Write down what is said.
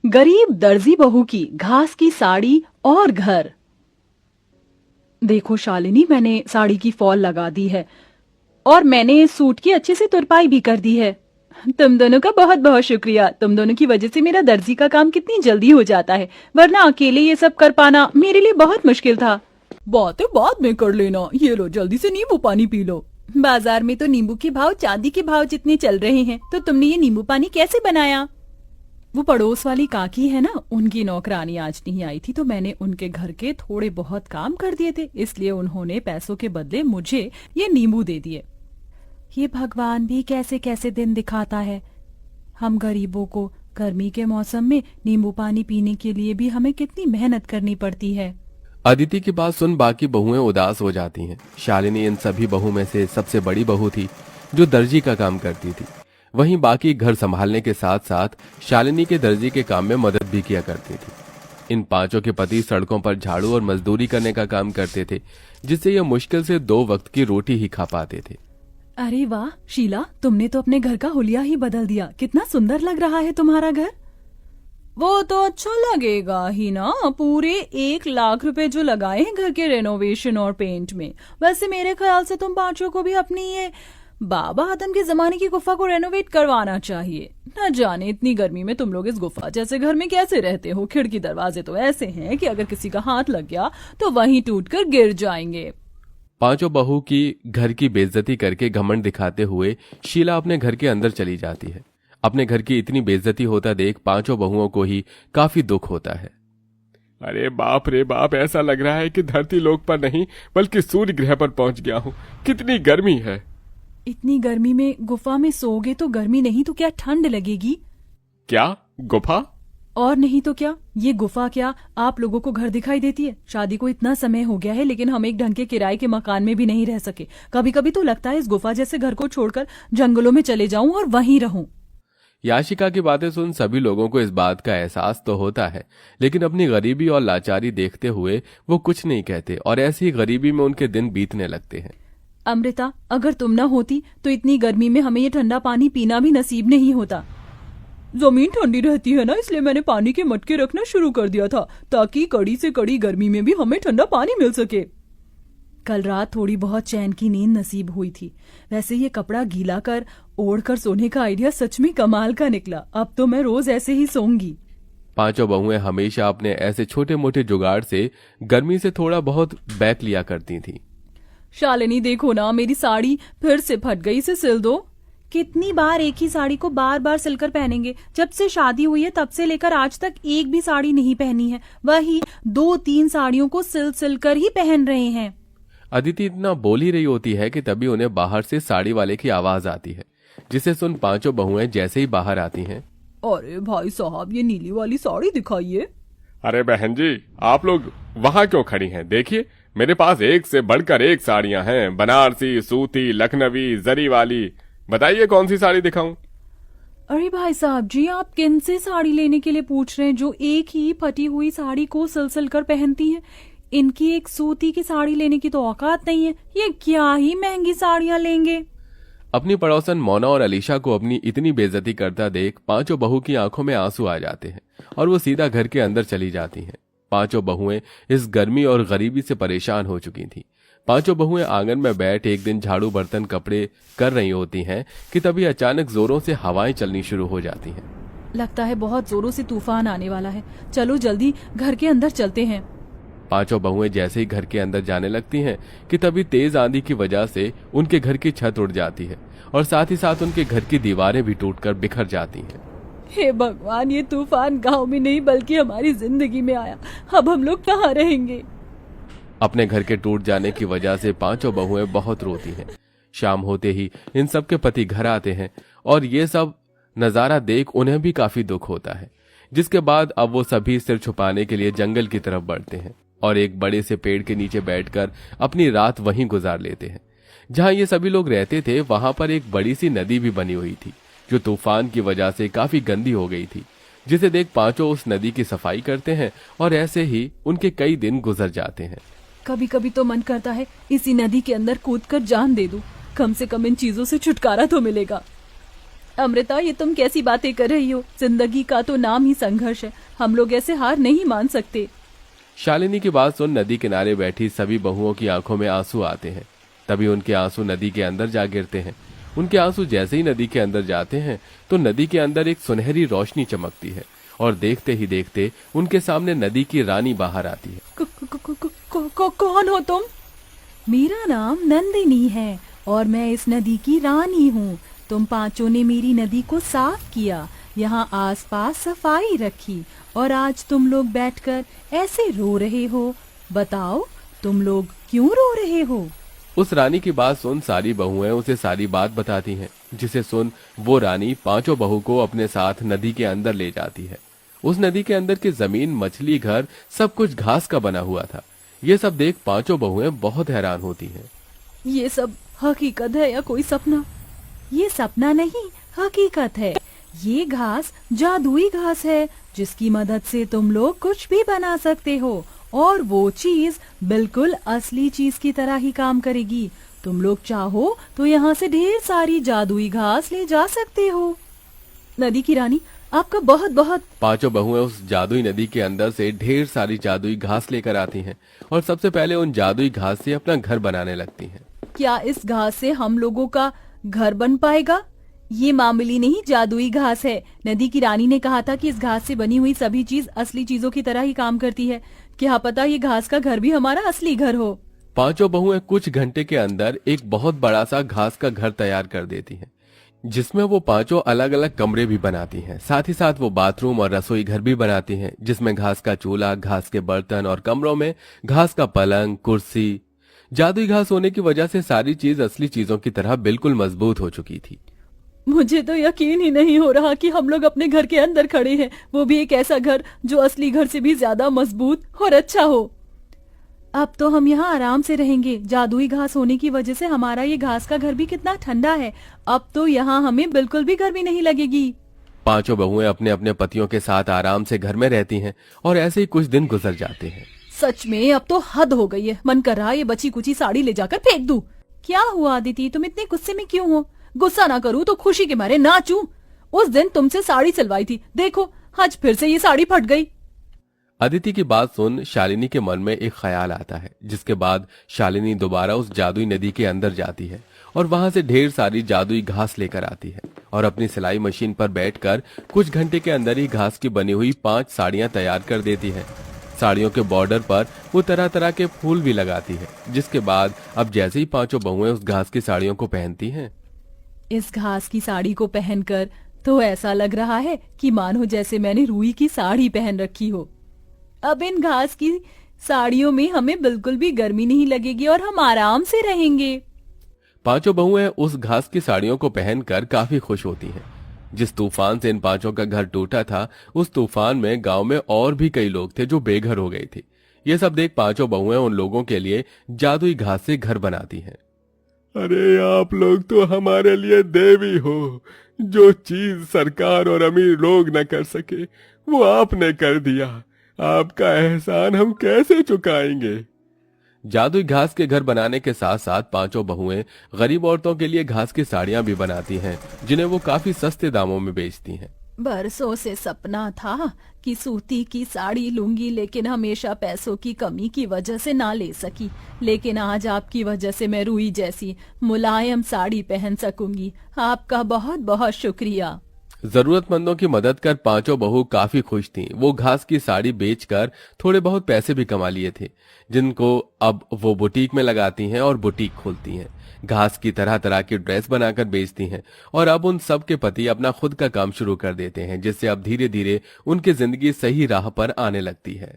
गरीब दर्जी बहू की घास की साड़ी और घर। देखो शालिनी, मैंने साड़ी की फॉल लगा दी है और मैंने सूट की अच्छे से तुरपाई भी कर दी है। तुम दोनों का बहुत बहुत शुक्रिया। तुम दोनों की वजह से मेरा दर्जी का काम कितनी जल्दी हो जाता है, वरना अकेले ये सब कर पाना मेरे लिए बहुत मुश्किल था। बातें बाद में कर लेना, ये लो जल्दी से नींबू पानी पी लो। बाजार में तो नींबू के भाव चांदी के भाव जितने चल रहे हैं, तो तुमने ये नींबू पानी कैसे बनाया? वो पड़ोस वाली काकी है ना, उनकी नौकरानी आज नहीं आई थी, तो मैंने उनके घर के थोड़े बहुत काम कर दिए थे, इसलिए उन्होंने पैसों के बदले मुझे ये नींबू दे दिए। ये भगवान भी कैसे कैसे दिन दिखाता है। हम गरीबों को गर्मी के मौसम में नींबू पानी पीने के लिए भी हमें कितनी मेहनत करनी पड़ती है। अदिति की बात सुन बाकी बहुएं उदास हो जाती हैं। शालिनी इन सभी बहू में से सबसे बड़ी बहू थी जो दर्जी का काम करती थी। वहीं बाकी घर संभालने के साथ साथ शालिनी के दर्जी के काम में मदद भी किया करती थी। इन पांचों के पति सड़कों पर झाड़ू और मजदूरी करने का काम करते थे, जिससे ये मुश्किल से 2 वक्त की रोटी ही खा पाते थे। अरे वाह शीला, तुमने तो अपने घर का हुलिया ही बदल दिया। कितना सुंदर लग रहा है तुम्हारा घर। वो तो अच्छा लगेगा ही ना, पूरे 1 लाख रुपए जो लगाए हैं घर के रेनोवेशन और पेंट में। वैसे मेरे ख्याल से तुम पांचों को भी अपनी ये बाबा आदम के जमाने की गुफा को रेनोवेट करवाना चाहिए। न जाने इतनी गर्मी में तुम लोग इस गुफा जैसे घर में कैसे रहते हो। खिड़की दरवाजे तो ऐसे हैं कि अगर किसी का हाथ लग गया तो वहीं टूटकर गिर जाएंगे। पांचों बहू की घर की बेइज्जती करके घमंड दिखाते हुए शीला अपने घर के अंदर चली जाती है। अपने घर की इतनी बेइज्जती होता देख पांचों बहुओं को ही काफी दुख होता है। अरे बाप रे बाप, ऐसा लग रहा है कि धरती लोक पर नहीं बल्कि सूर्य ग्रह पर पहुंच गया हूँ। कितनी गर्मी है। इतनी गर्मी में गुफा में सोओगे तो गर्मी नहीं तो क्या ठंड लगेगी? क्या गुफा? और नहीं तो क्या, ये गुफा क्या आप लोगों को घर दिखाई देती है? शादी को इतना समय हो गया है लेकिन हम एक ढंग के किराए के मकान में भी नहीं रह सके। कभी कभी तो लगता है इस गुफा जैसे घर को छोड़कर जंगलों में चले जाऊं और वहीं रहूं। याशिका की बातें सुन सभी लोगों को इस बात का एहसास तो होता है, लेकिन अपनी गरीबी और लाचारी देखते हुए वो कुछ नहीं कहते और ऐसी ही गरीबी में उनके दिन बीतने लगते हैं। अमृता, अगर तुम न होती तो इतनी गर्मी में हमें ये ठंडा पानी पीना भी नसीब नहीं होता। जमीन ठंडी रहती है ना, इसलिए मैंने पानी के मटके रखना शुरू कर दिया था ताकि कड़ी से कड़ी गर्मी में भी हमें ठंडा पानी मिल सके। कल रात थोड़ी बहुत चैन की नींद नसीब हुई थी। वैसे ये कपड़ा गीला कर ओढ़ कर सोने का आइडिया सच में कमाल का निकला। अब तो मैं रोज ऐसे ही सोऊंगी। पांचों बहुएं हमेशा अपने ऐसे छोटे मोटे जुगाड़ से गर्मी से थोड़ा बहुत बैक लिया करती थीं। शालिनी देखो ना, मेरी साड़ी फिर से फट गई, इसे सिल दो। कितनी बार एक ही साड़ी को बार बार सिलकर पहनेंगे? जब से शादी हुई है तब से लेकर आज तक एक भी साड़ी नहीं पहनी है। वही 2-3 साड़ियों को सिल कर ही पहन रहे हैं। अदिति इतना बोल ही रही होती है कि तभी उन्हें बाहर से साड़ी वाले की आवाज आती है, जिसे सुन पांचों बहुएं जैसे ही बाहर आती हैं। अरे भाई साहब, ये नीली वाली साड़ी दिखाइए। अरे बहन जी, आप लोग वहाँ क्यों खड़ी हैं? देखिए, मेरे पास एक से बढ़कर एक साड़ियाँ हैं। बनारसी, सूती, लखनवी, जरी वाली। बताइए कौन सी साड़ी दिखाऊं? अरे भाई साहब जी, आप किन से साड़ी लेने के लिए पूछ रहे हैं जो एक ही फटी हुई साड़ी को सिल कर पहनती हैं? इनकी एक सूती की साड़ी लेने की तो औकात नहीं है। ये क्या ही महंगी साड़ियां लेंगे। अपनी पड़ोसन मोना और अलीशा को अपनी इतनी बेइज्जती करता देख पांचों बहू की आंखों में आंसू आ जाते हैं और वो सीधा घर के अंदर चली जाती हैं। पांचों बहुएं इस गर्मी और गरीबी से परेशान हो चुकी थीं। पांचों बहुएं आंगन में बैठ एक दिन झाड़ू बर्तन कपड़े कर रही होती हैं कि तभी अचानक जोरों से हवाएं चलनी शुरू हो जाती हैं। लगता है बहुत जोरों से तूफान आने वाला है। चलो जल्दी घर के अंदर चलते हैं। पांचों बहुएं जैसे ही घर के अंदर जाने लगती हैं कि तभी तेज आंधी की वजह से उनके घर की छत उड़ जाती है और साथ ही साथ उनके घर की दीवारें भी टूटकर बिखर जाती हैं। हे भगवान, ये तूफान गांव में नहीं बल्कि हमारी जिंदगी में आया। अब हम लोग कहाँ रहेंगे? अपने घर के टूट जाने की वजह से पांचों बहुएं बहुत रोती हैं। शाम होते ही इन सब के पति घर आते हैं और ये सब नजारा देख उन्हें भी काफी दुख होता है, जिसके बाद अब वो सभी सिर छुपाने के लिए जंगल की तरफ बढ़ते हैं और एक बड़े से पेड़ के नीचे बैठकर अपनी रात वहीं गुजार लेते हैं। जहां ये सभी लोग रहते थे वहां पर एक बड़ी सी नदी भी बनी हुई थी जो तूफान की वजह से काफी गंदी हो गई थी, जिसे देख पांचों उस नदी की सफाई करते हैं और ऐसे ही उनके कई दिन गुजर जाते हैं। कभी कभी तो मन करता है इसी नदी के अंदर कूदकर जान दे दूं, कम से कम इन चीजों से छुटकारा तो मिलेगा। अमृता, ये तुम कैसी बातें कर रही हो? जिंदगी का तो नाम ही संघर्ष है, हम लोग ऐसे हार नहीं मान सकते। शालिनी की बात सुन नदी किनारे बैठी सभी बहुओं की आंखों में आंसू आते हैं। तभी उनके आंसू नदी के अंदर जा गिरते हैं। उनके आंसू जैसे ही नदी के अंदर जाते हैं तो नदी के अंदर एक सुनहरी रोशनी चमकती है और देखते ही देखते उनके सामने नदी की रानी बाहर आती है। कौन हो तुम? मेरा नाम नंदिनी है और मैं इस नदी की रानी हूँ। तुम पांचों ने मेरी नदी को साफ किया, यहाँ आसपास सफाई रखी और आज तुम लोग बैठकर ऐसे रो रहे हो। बताओ, तुम लोग क्यों रो रहे हो? उस रानी की बात सुन सारी बहुएं उसे सारी बात बताती हैं, जिसे सुन वो रानी पांचों बहू को अपने साथ नदी के अंदर ले जाती है। उस नदी के अंदर की जमीन, मछली, घर सब कुछ घास का बना हुआ था। ये सब देख पांचों बहुएं बहुत हैरान होती हैं। ये सब हकीकत है या कोई सपना? ये सपना नहीं, हकीकत है। ये घास जादुई घास है जिसकी मदद से तुम लोग कुछ भी बना सकते हो और वो चीज बिल्कुल असली चीज की तरह ही काम करेगी। तुम लोग चाहो तो यहाँ से ढेर सारी जादुई घास ले जा सकते हो। नदी की रानी, आपका बहुत बहुत। पांचों बहुएं उस जादुई नदी के अंदर से ढेर सारी जादुई घास लेकर आती हैं और सबसे पहले उन जादुई घास से अपना घर बनाने लगती हैं। क्या इस घास से हम लोगों का घर बन पाएगा? ये मामूली नहीं, जादुई घास है। नदी की रानी ने कहा था कि इस घास से बनी हुई सभी चीज असली चीजों की तरह ही काम करती है। क्या पता ये घास का घर भी हमारा असली घर हो। पांचों बहुएं कुछ घंटे के अंदर एक बहुत बड़ा सा घास का घर तैयार कर देती हैं, जिसमें वो पांचों अलग अलग कमरे भी बनाती हैं। साथ ही साथ वो बाथरूम और रसोई घर भी बनाती हैं, जिसमें घास का चूल्हा, घास के बर्तन और कमरों में घास का पलंग, कुर्सी। जादुई घास होने की वजह से सारी चीज असली चीजों की तरह बिल्कुल मजबूत हो चुकी थी। मुझे तो यकीन ही नहीं हो रहा कि हम लोग अपने घर के अंदर खड़े हैं, वो भी एक ऐसा घर जो असली घर से भी ज्यादा मजबूत और अच्छा हो। अब तो हम यहाँ आराम से रहेंगे। जादुई घास होने की वजह से हमारा ये घास का घर भी कितना ठंडा है। अब तो यहाँ हमें बिल्कुल भी गर्मी नहीं लगेगी। पांचों बहुएं अपने अपने पतियों के साथ आराम से घर में रहती हैं और ऐसे ही कुछ दिन गुजर जाते हैं। सच में अब तो हद हो गई है। मन कर रहा है ये बची कुची साड़ी ले जाकर फेंक दूं। क्या हुआ अदिति, तुम इतने गुस्से में क्यों हो? गुस्सा ना करूं तो खुशी के मारे नाचूं। उस दिन तुमसे साड़ी सिलवाई थी, देखो आज फिर से ये साड़ी फट गई। अदिति की बात सुन शालिनी के मन में एक ख्याल आता है, जिसके बाद शालिनी दोबारा उस जादुई नदी के अंदर जाती है और वहां से ढेर सारी जादुई घास लेकर आती है और अपनी सिलाई मशीन पर बैठकर कुछ घंटे के अंदर ही घास की बनी हुई 5 साड़ियां तैयार कर देती है। साड़ियों के बॉर्डर पर वो तरह तरह के फूल भी लगाती है, जिसके बाद अब जैसे ही पांचों बहुएं उस घास की साड़ियों को पहनती हैं, इस घास की साड़ी को पहनकर तो ऐसा लग रहा है कि मानो जैसे मैंने रुई की साड़ी पहन रखी हो। अब इन घास की साड़ियों में हमें बिल्कुल भी गर्मी नहीं लगेगी और हम आराम से रहेंगे। पांचों बहुएं उस घास की साड़ियों को पहनकर काफी खुश होती हैं। जिस तूफान से इन पांचों का घर टूटा था, उस तूफान में गांव में और भी कई लोग थे जो बेघर हो गए थे। ये सब देख पांचों बहुएं उन लोगों के लिए जादुई घास से घर बनाती हैं। अरे आप लोग तो हमारे लिए देवी हो। जो चीज सरकार और अमीर लोग न कर सके वो आपने कर दिया। आपका एहसान हम कैसे चुकाएंगे। जादुई घास के घर बनाने के साथ साथ पांचों बहुएं गरीब औरतों के लिए घास की साड़ियां भी बनाती हैं, जिन्हें वो काफी सस्ते दामों में बेचती हैं। बरसों से सपना था कि सूती की साड़ी लूंगी, लेकिन हमेशा पैसों की कमी की वजह से ना ले सकी। लेकिन आज आपकी वजह से मैं रुई जैसी मुलायम साड़ी पहन सकूंगी। आपका बहुत बहुत शुक्रिया। जरूरतमंदों की मदद कर पांचों बहू काफी खुश थीं। वो घास की साड़ी बेचकर थोड़े बहुत पैसे भी कमा लिए थे, जिनको अब वो बुटीक में लगाती हैं और बुटीक खोलती हैं। घास की तरह तरह की ड्रेस बनाकर बेचती हैं और अब उन सब के पति अपना खुद का काम शुरू कर देते हैं, जिससे अब धीरे धीरे उनकी जिंदगी सही राह पर आने लगती है।